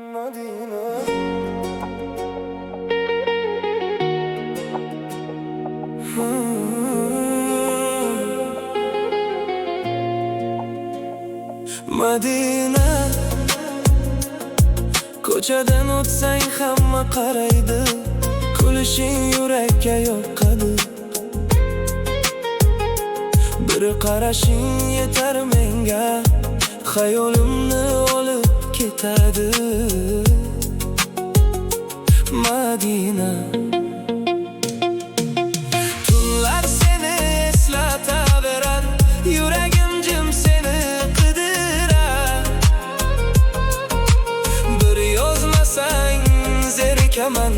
Madina. Madina, ko'chadan o'tsang hamma qaraydi, kulishing yurakka yoqadi. Bir qarashing yetar menga, xayolimni olib ketadi. Madina, tunlar seni eslataverar, yuragim jim seni qidirar. Bir yozmasang zerikaman,